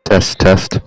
Test, test.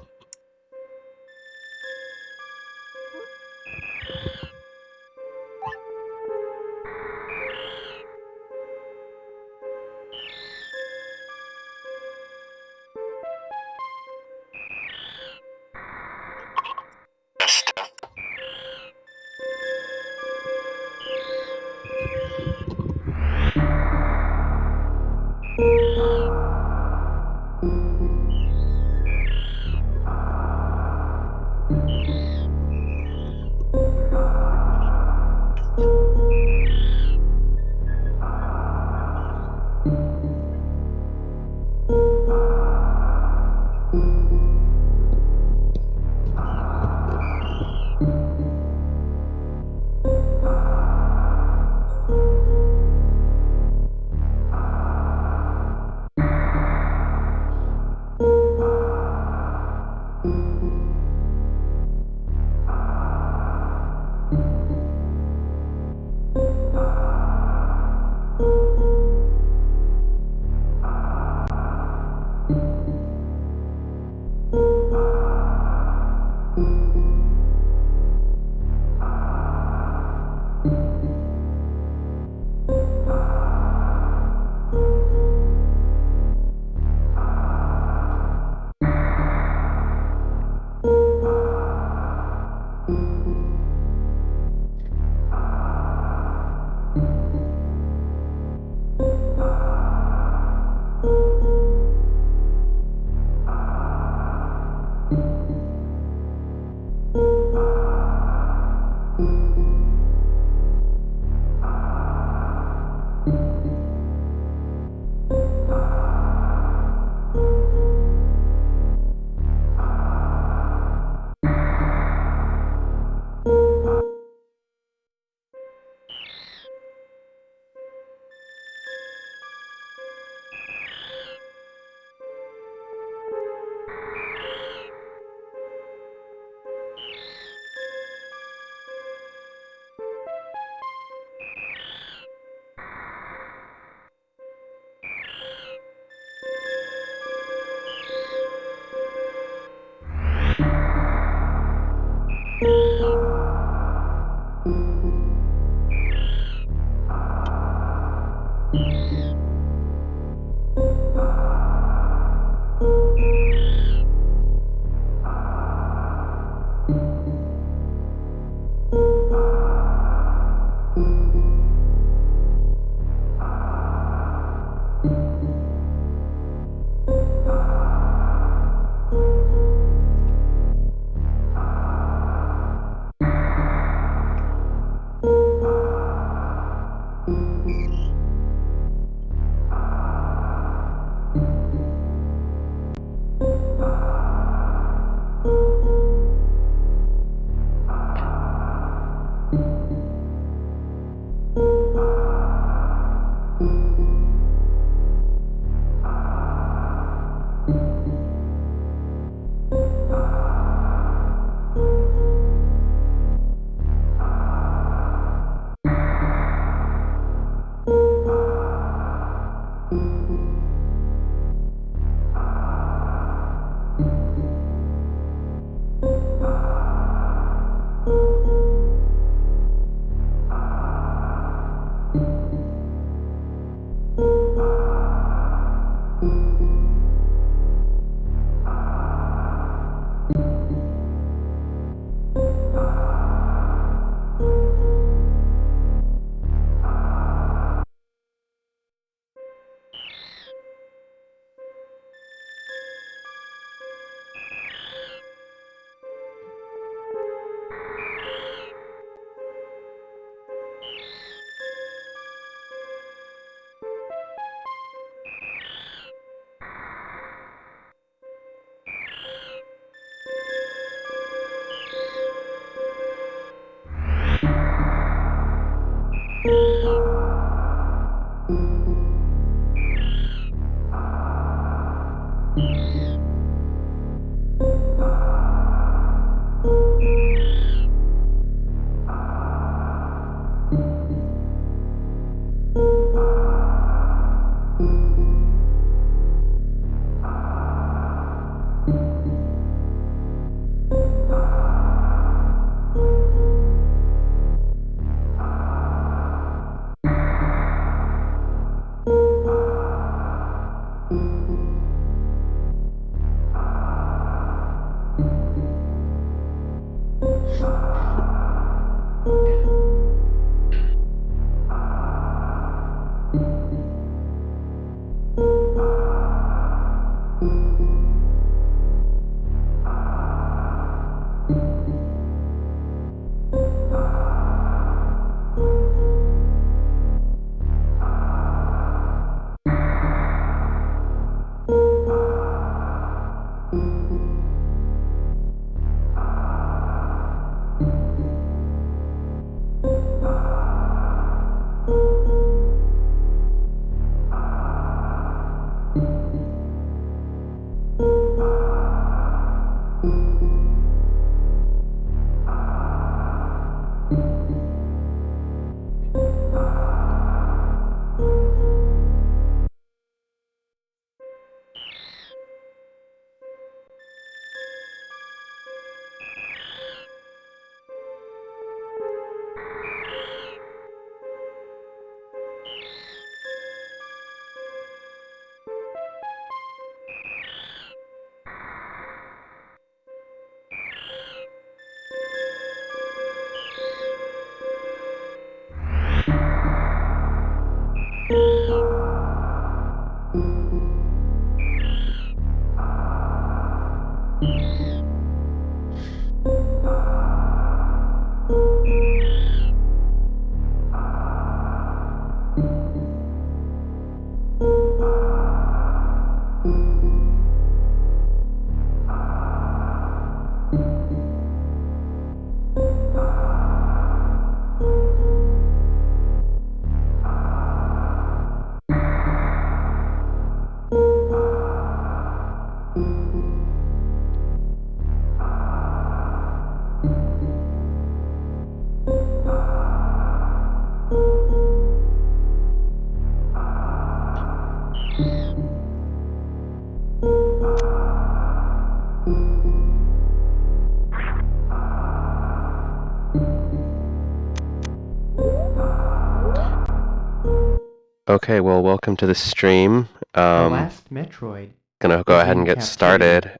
Okay, well, welcome to the stream. The last Metroid. Gonna go Was ahead and in get captivity. started.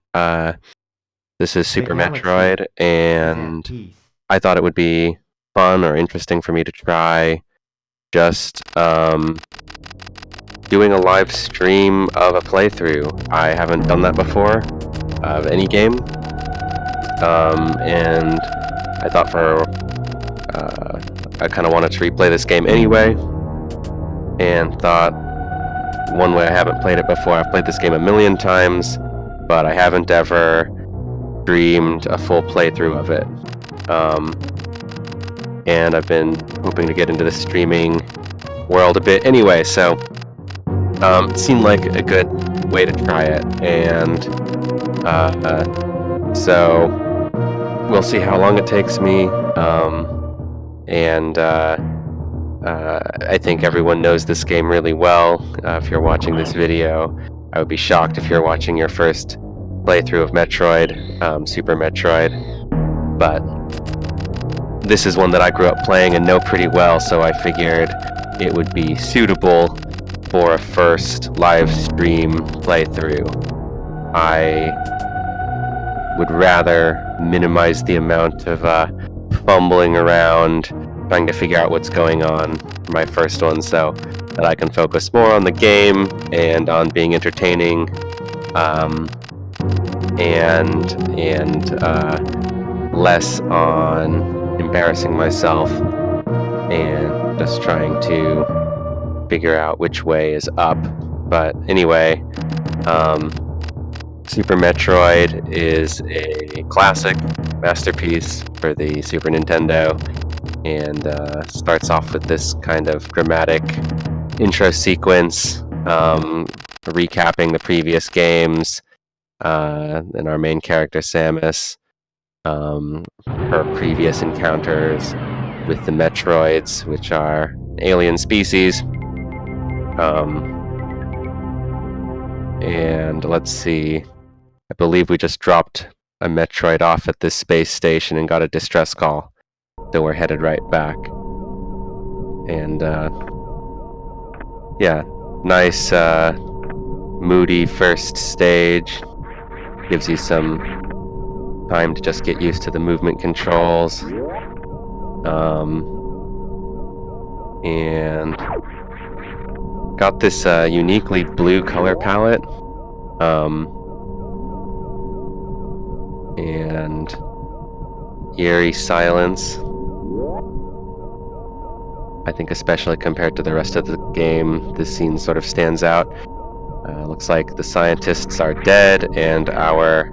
This is The Super galaxy Metroid, is at and peace. I thought it would be fun or interesting for me to try just doing a live stream of a playthrough. I haven't done that before of any game, and I thought I kind of wanted to replay this game anyway, and thought one way I haven't played it before. I've played this game a million times, but I haven't ever streamed a full playthrough of it. And I've been hoping to get into the streaming world a bit anyway, so it seemed like a good way to try it. And so we'll see how long it takes me. I think everyone knows this game really well. If you're watching this video, I would be shocked if you're watching your first playthrough of Metroid, Super Metroid. But this is one that I grew up playing and know pretty well, so I figured it would be suitable for a first live stream playthrough. I would rather minimize the amount of fumbling around trying to figure out what's going on for my first one, so that I can focus more on the game and on being entertaining, and less on embarrassing myself and just trying to figure out which way is up. But anyway, Super Metroid is a classic masterpiece for the Super Nintendo, and starts off with this kind of dramatic intro sequence, recapping the previous games, and our main character Samus, her previous encounters with the Metroids, which are alien species. And let's see, I believe we just dropped a Metroid off at this space station and got a distress call. So we're headed right back. And yeah, nice moody first stage. Gives you some time to just get used to the movement controls. And got this uniquely blue color palette. And eerie silence. I think especially compared to the rest of the game, this scene sort of stands out. Looks like the scientists are dead, and our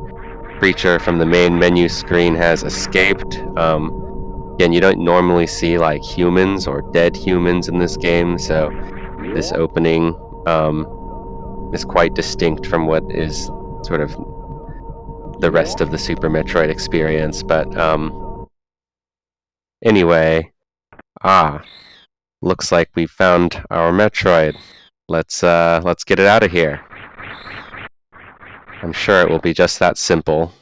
creature from the main menu screen has escaped. Again, you don't normally see like humans or dead humans in this game, so this opening is quite distinct from what is sort of the rest of the Super Metroid experience. But anyway, looks like we found our Metroid. Let's get it out of here. I'm sure it will be just that simple.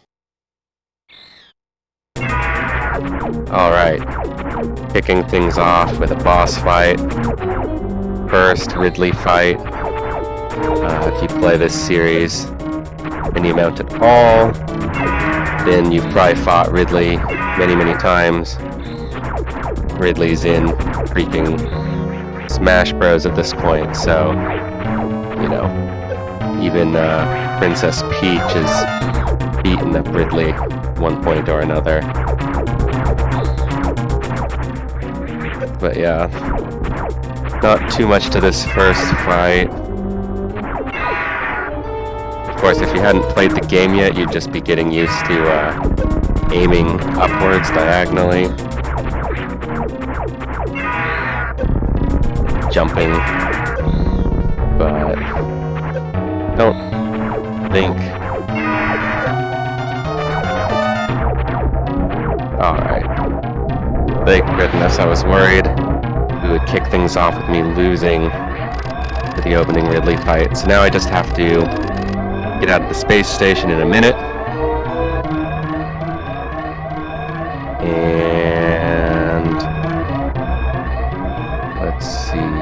Alright, kicking things off with a boss fight. First Ridley fight. If you play this series any amount at all, then you've probably fought Ridley many, many times. Ridley's in freaking Smash Bros at this point, so, you know, even Princess Peach is beaten up Ridley at one point or another. But yeah, not too much to this first fight. Of course, if you hadn't played the game yet, you'd just be getting used to aiming upwards diagonally, jumping, but don't think. Alright. Thank goodness, I was worried we would kick things off with me losing for the opening Ridley fight. So now I just have to get out of the space station in a minute. And let's see.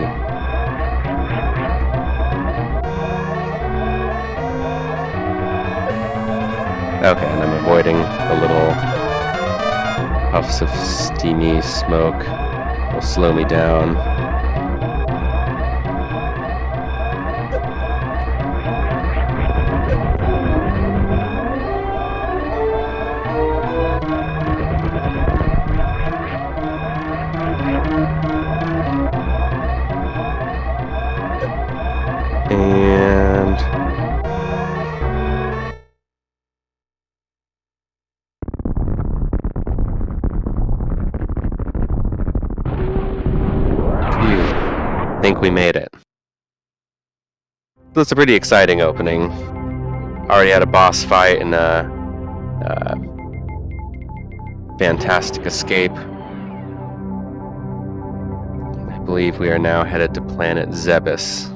Okay, and I'm avoiding the little puffs of steamy smoke. Will slow me down. And phew, think we made it. So it's a pretty exciting opening. Already had a boss fight and a fantastic escape. I believe we are now headed to planet Zebes.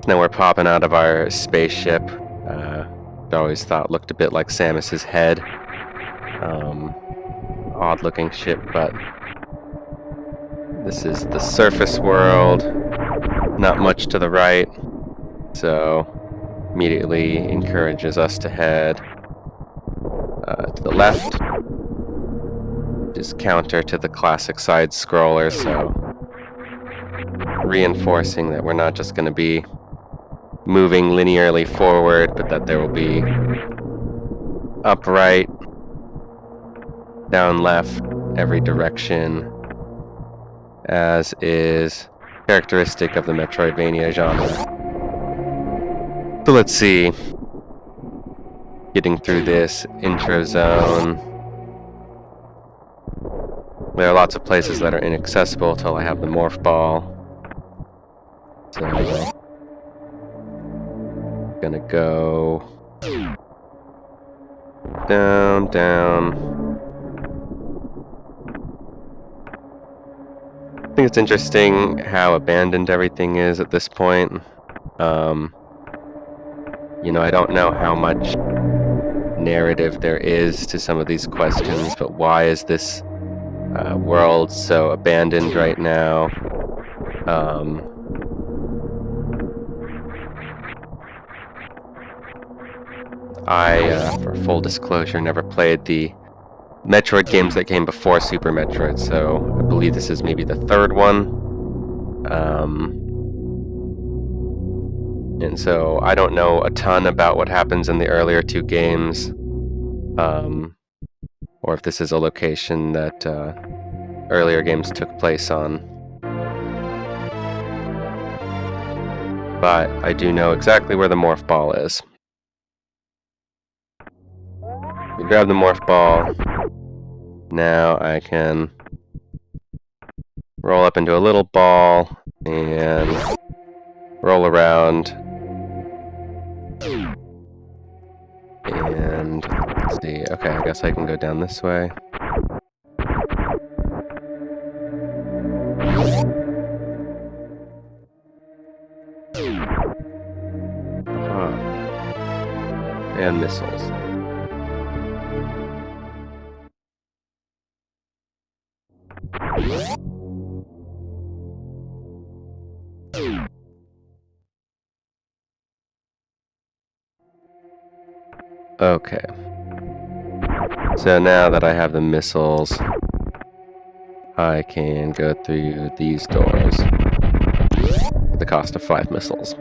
Now we're popping out of our spaceship. I always thought looked a bit like Samus's head. Odd looking ship, but this is the surface world. Not much to the right, so immediately encourages us to head to the left. Just counter to the classic side scroller, so reinforcing that we're not just going to be moving linearly forward, but that there will be up, right, down, left, every direction, as is characteristic of the Metroidvania genre. So let's see. Getting through this intro zone. There are lots of places that are inaccessible till I have the morph ball. So gonna go down, down. I think it's interesting how abandoned everything is at this point. You know, I don't know how much narrative there is to some of these questions, but why is this world so abandoned right now? I, for full disclosure, never played the Metroid games that came before Super Metroid, so I believe this is maybe the third one. And so I don't know a ton about what happens in the earlier two games, or if this is a location that earlier games took place on. But I do know exactly where the morph ball is. We grab the morph ball. Now I can roll up into a little ball and roll around. And let's see. Okay, I guess I can go down this way. And missiles. Okay. So now that I have the missiles, I can go through these doors at the cost of 5 missiles.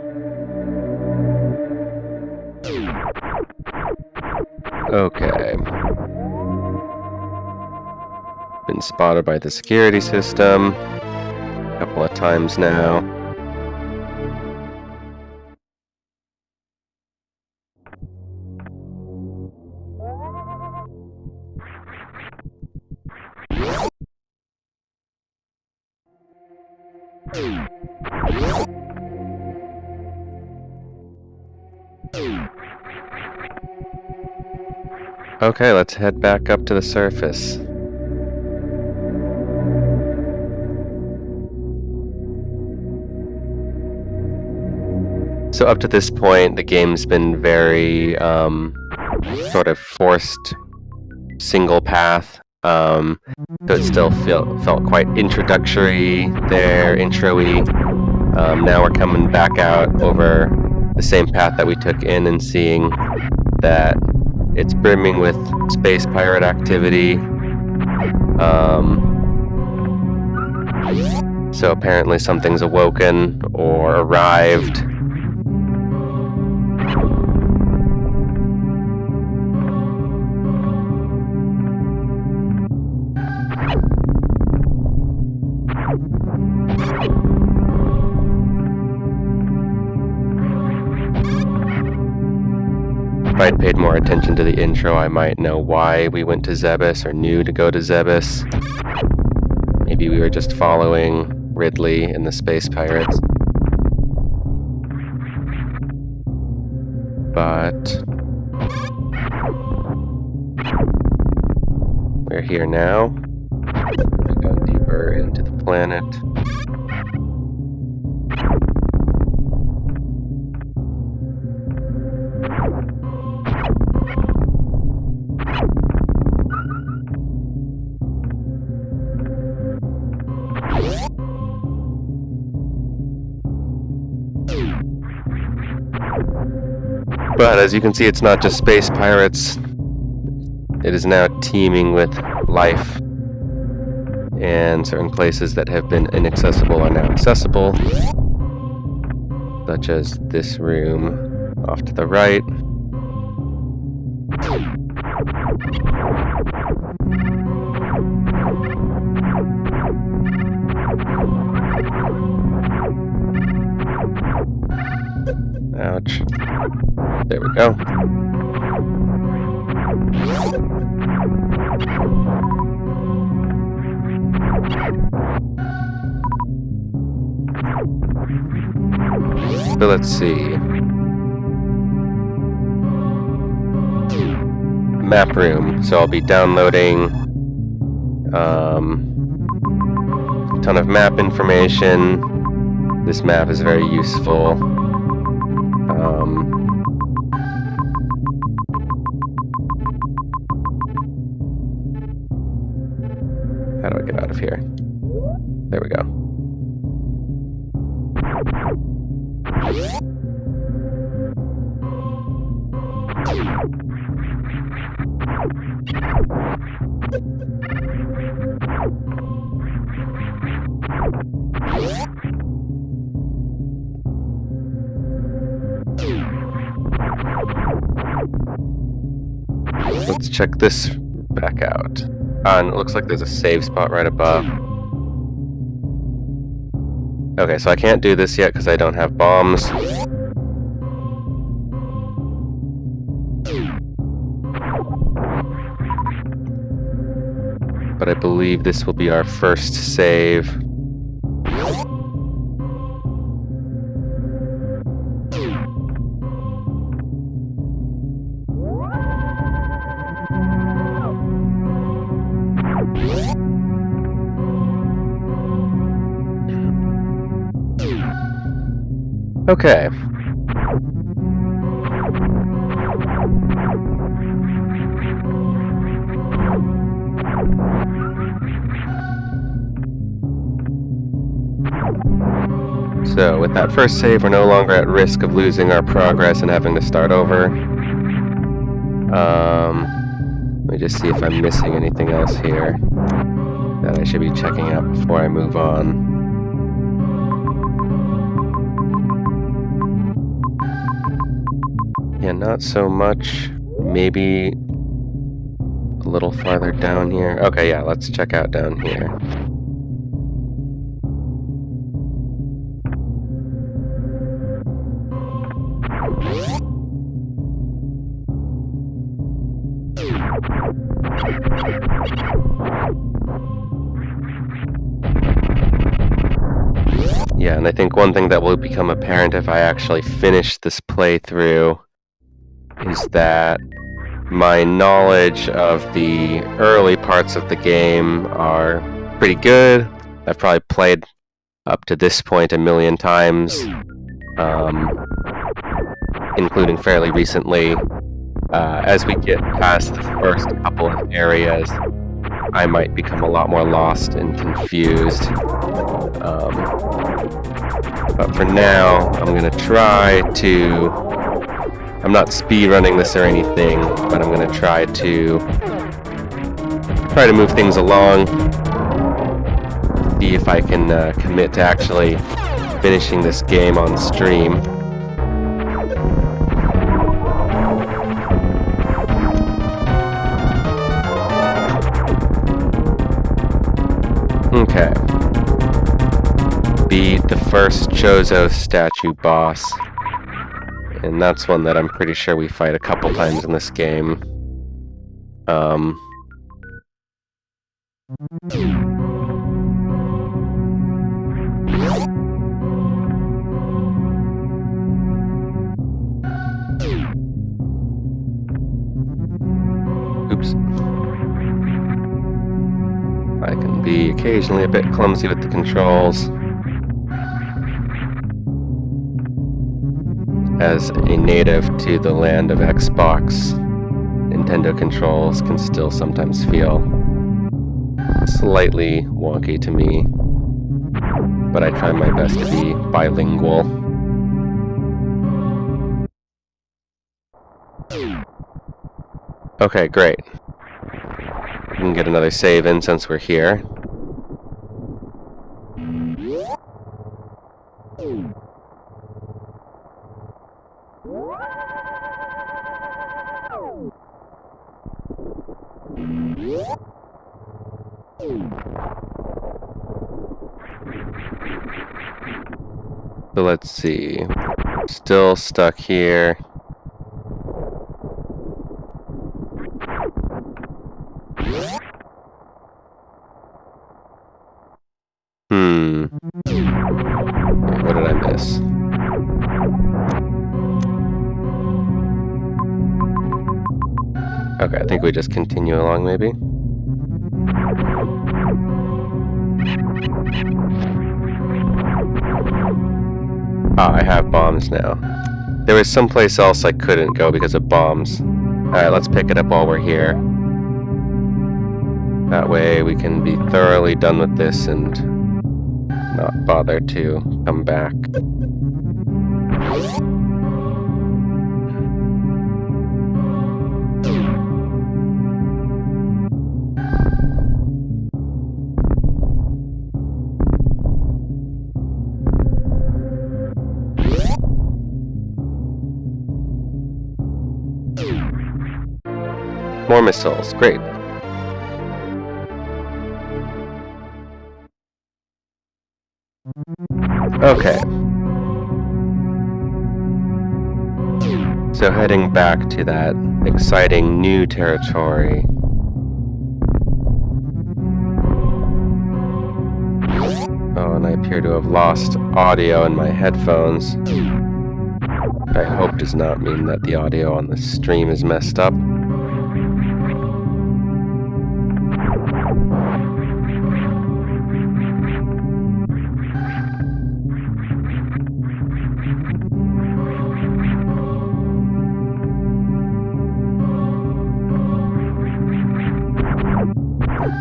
Okay. Been spotted by the security system a couple of times now. Okay, let's head back up to the surface. So up to this point, the game's been very sort of forced single path. So it still felt quite introductory there, intro-y. Now we're coming back out over the same path that we took in and seeing that it's brimming with space pirate activity. So apparently something's awoken or arrived. If I'd paid more attention to the intro, I might know why we went to Zebes or knew to go to Zebes. Maybe we were just following Ridley and the Space Pirates. But we're here now. We go deeper into the planet. But as you can see, it's not just space pirates. It is now teeming with life. And certain places that have been inaccessible are now accessible. Such as this room off to the right. Ouch. There we go. So let's see. Map room. So I'll be downloading a ton of map information. This map is very useful. How do I get out of here? There we go. Let's check this back out. And it looks like there's a save spot right above. Okay, so I can't do this yet because I don't have bombs. But I believe this will be our first save. Okay. So, with that first save, we're no longer at risk of losing our progress and having to start over. Let me just see if I'm missing anything else here that I should be checking out before I move on. Yeah, not so much. Maybe a little farther down here. Okay, yeah, let's check out down here. Yeah, and I think one thing that will become apparent if I actually finish this playthrough is that my knowledge of the early parts of the game are pretty good. I've probably played up to this point 1,000,000 times, including fairly recently. As we get past the first couple of areas, I might become a lot more lost and confused. But for now, I'm going to try to... I'm not speedrunning this or anything, but I'm going to try to move things along. See if I can commit to actually finishing this game on stream. Okay. Beat the first Chozo statue boss. And that's one that I'm pretty sure we fight a couple times in this game. Oops. I can be occasionally a bit clumsy with the controls. As a native to the land of Xbox, Nintendo controls can still sometimes feel slightly wonky to me, but I try my best to be bilingual. Okay, great. We can get another save in since we're here. So let's see. Still stuck here. What did I miss? Okay, I think we just continue along, maybe. Ah, I have bombs now. There was someplace else I couldn't go because of bombs. Alright, let's pick it up while we're here. That way we can be thoroughly done with this and not bother to come back. More missiles, great. Okay. So heading back to that exciting new territory. Oh, and I appear to have lost audio in my headphones. I hope does not mean that the audio on the stream is messed up.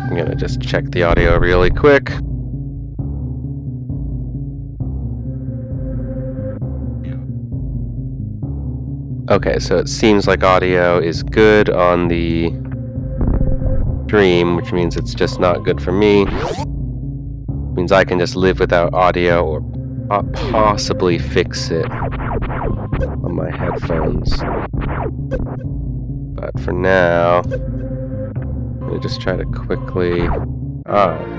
I'm gonna just check the audio really quick. Okay, so it seems like audio is good on the stream, which means it's just not good for me. Means I can just live without audio or possibly fix it on my headphones. But for now, I'm gonna just try to quickly...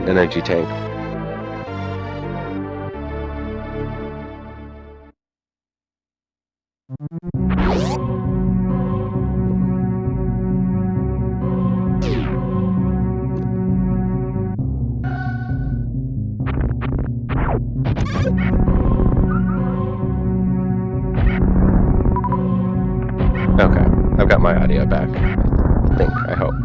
energy tank. Okay, I've got my audio back. I think, I hope.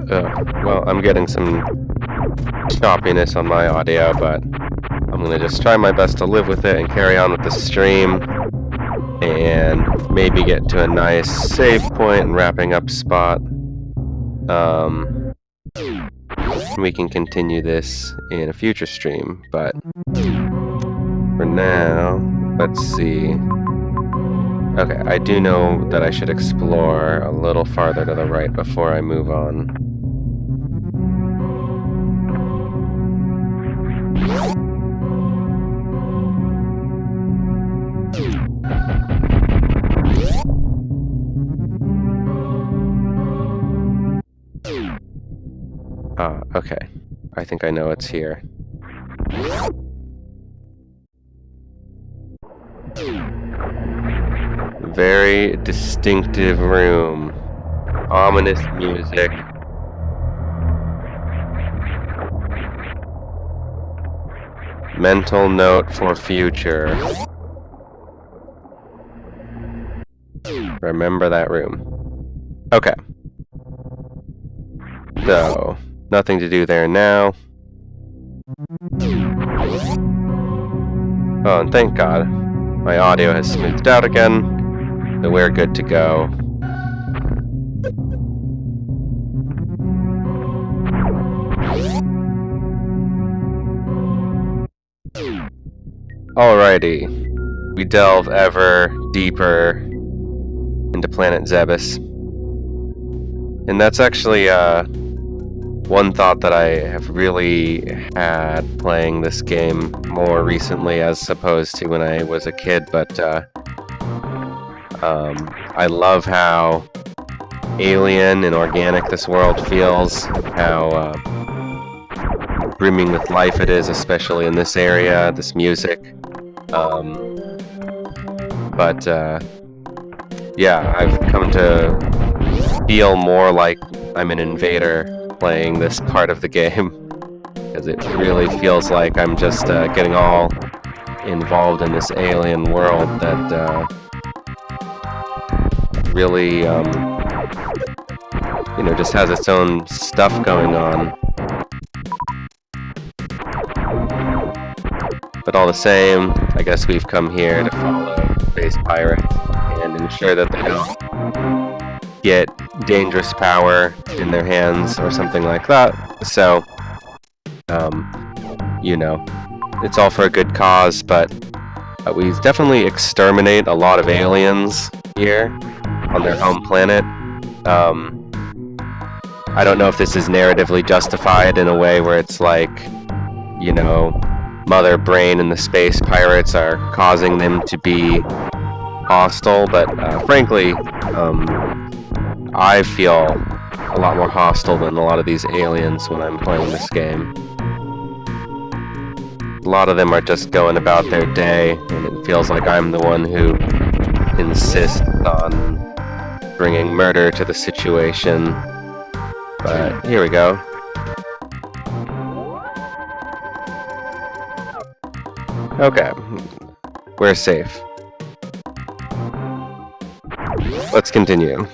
Well, I'm getting some choppiness on my audio, but I'm gonna just try my best to live with it and carry on with the stream, and maybe get to a nice save point and wrapping up spot. We can continue this in a future stream, but for now, let's see. Okay, I do know that I should explore a little farther to the right before I move on. Okay. I think I know it's here. Very distinctive room. Ominous music. Mental note for future. Remember that room. Okay. So, nothing to do there now. Oh, and thank God. My audio has smoothed out again, so we're good to go. Alrighty. We delve ever deeper into planet Zebes. And that's actually, one thought that I have really had playing this game more recently as opposed to when I was a kid, but I love how alien and organic this world feels, how brimming with life it is, especially in this area, this music. Yeah, I've come to feel more like I'm an invader playing this part of the game, because it really feels like I'm just getting all involved in this alien world that really, just has its own stuff going on. But all the same, I guess we've come here to follow space pirates and ensure that they don't get dangerous power in their hands or something like that. So, it's all for a good cause, but we definitely exterminate a lot of aliens here on their home planet. I don't know if this is narratively justified in a way where it's like, Mother Brain and the space pirates are causing them to be hostile, but frankly, I feel a lot more hostile than a lot of these aliens when I'm playing this game. A lot of them are just going about their day, and it feels like I'm the one who insists on bringing murder to the situation. But here we go. Okay, we're safe. Let's continue.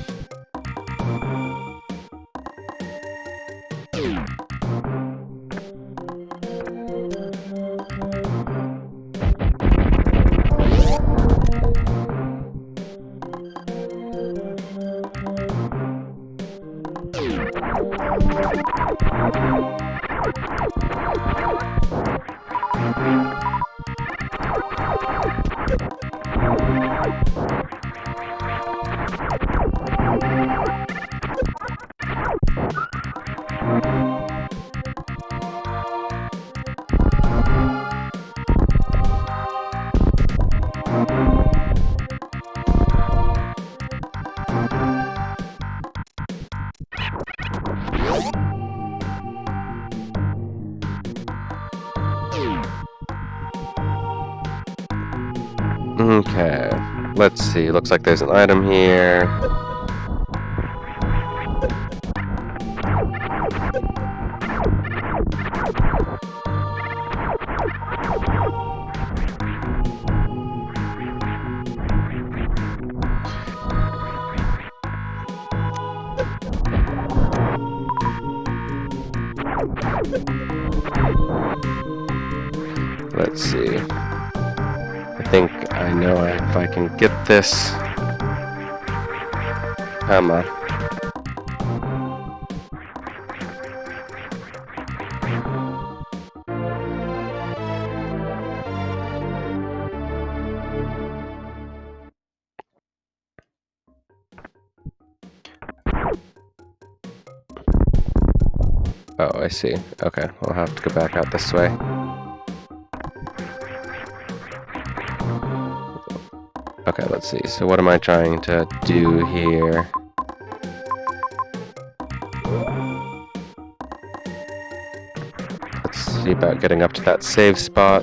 Okay, let's see. Looks like there's an item here. Let's see. I think I know if I can get this. Come on. Oh, I see. Okay, I'll have to go back out this way. Okay, let's see. So what am I trying to do here? Let's see about getting up to that save spot.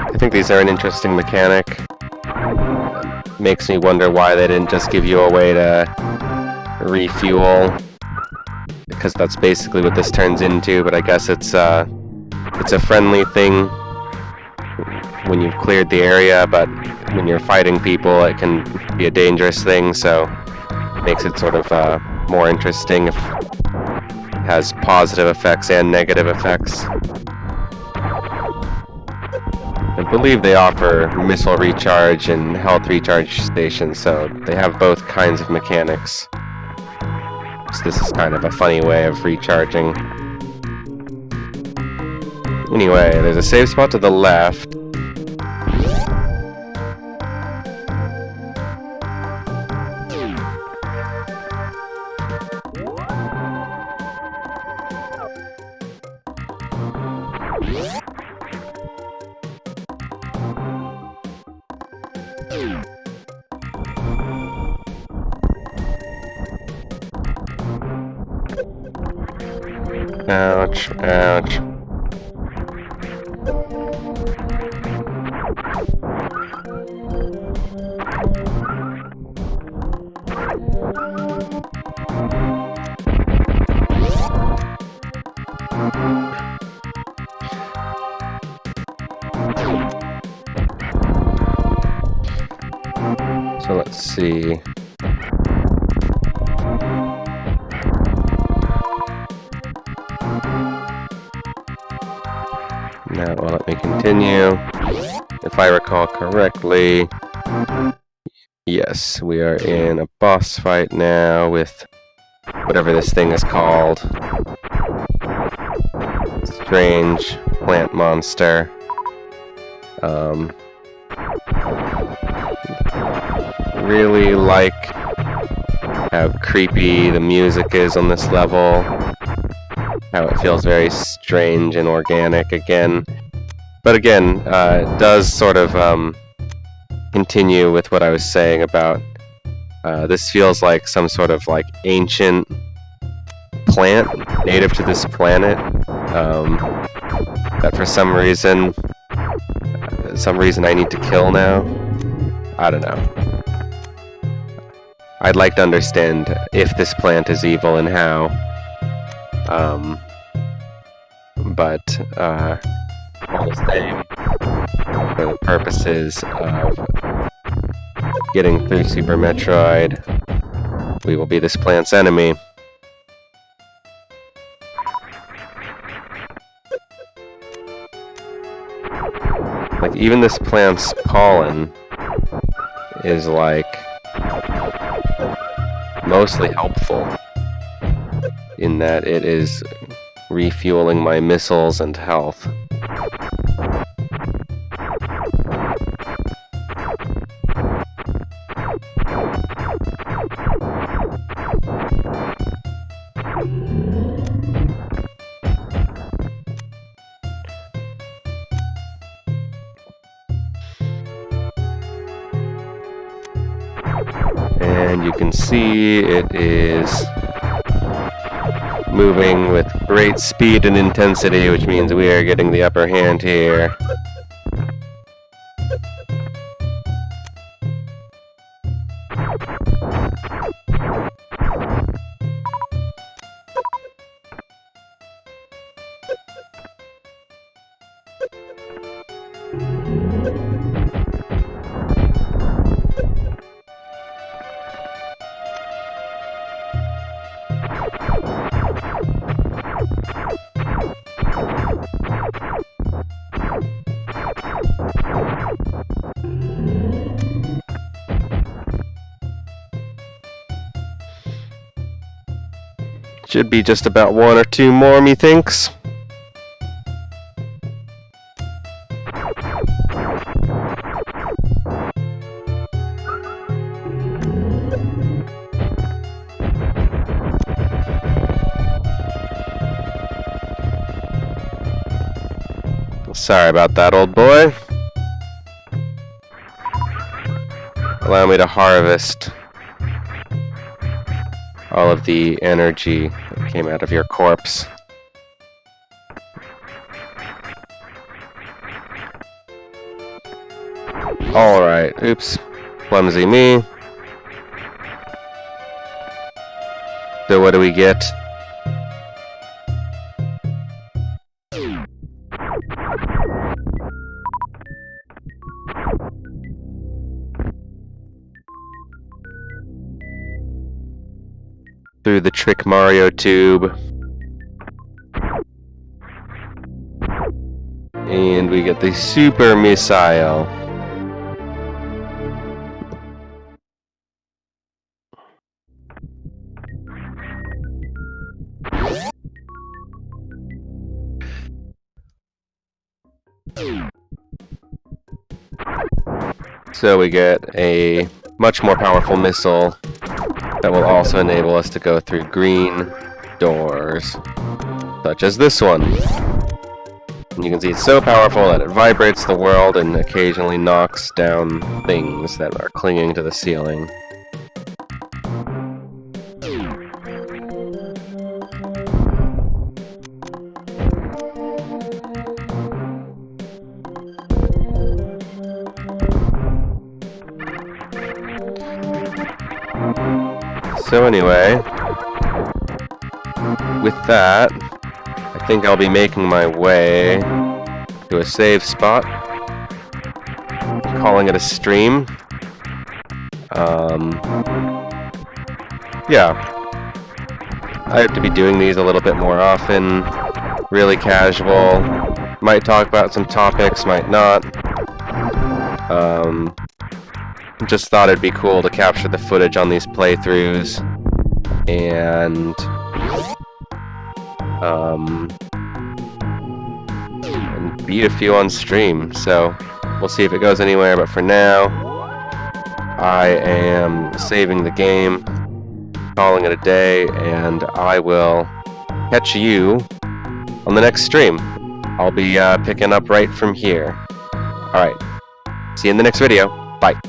I think these are an interesting mechanic. Makes me wonder why they didn't just give you a way to refuel, because that's basically what this turns into. But I guess it's a friendly thing when you've cleared the area, but when you're fighting people, it can be a dangerous thing. So it makes it sort of more interesting if it has positive effects and negative effects. I believe they offer missile recharge and health recharge stations, so they have both kinds of mechanics. So this is kind of a funny way of recharging. Anyway, there's a save spot to the left. Ouch, ouch. So let's see. Now it will let me continue. If I recall correctly, yes, we are in a boss fight now with whatever this thing is called. Strange plant monster. Really like how creepy the music is on this level. How it feels very strange and organic again. But again, it does sort of continue with what I was saying about this feels like some sort of like ancient plant native to this planet that for some reason I need to kill now. I don't know. I'd like to understand if this plant is evil and how. But all the same, for the purposes of getting through Super Metroid, we will be this plant's enemy. Like, even this plant's pollen is, like, mostly helpful in that it is refueling my missiles and health. And you can see it is moving with great speed and intensity, which means we are getting the upper hand here. Should be just about one or two more, methinks. Sorry about that, old boy. Allow me to harvest all of the energy that came out of your corpse. Alright, oops. Clumsy me. So what do we get? Through the Trick Mario tube. And we get the Super Missile. So we get a much more powerful missile that will also enable us to go through green doors, such as this one. And you can see it's so powerful that it vibrates the world and occasionally knocks down things that are clinging to the ceiling. So anyway, with that, I think I'll be making my way to a save spot. I'm calling it a stream. Yeah. I have to be doing these a little bit more often. Really casual. Might talk about some topics, might not. Just thought it'd be cool to capture the footage on these playthroughs and beat a few on stream. So we'll see if it goes anywhere, but for now I am saving the game, calling it a day, and I will catch you on the next stream. I'll be picking up right from here. Alright, see you in the next video. Bye.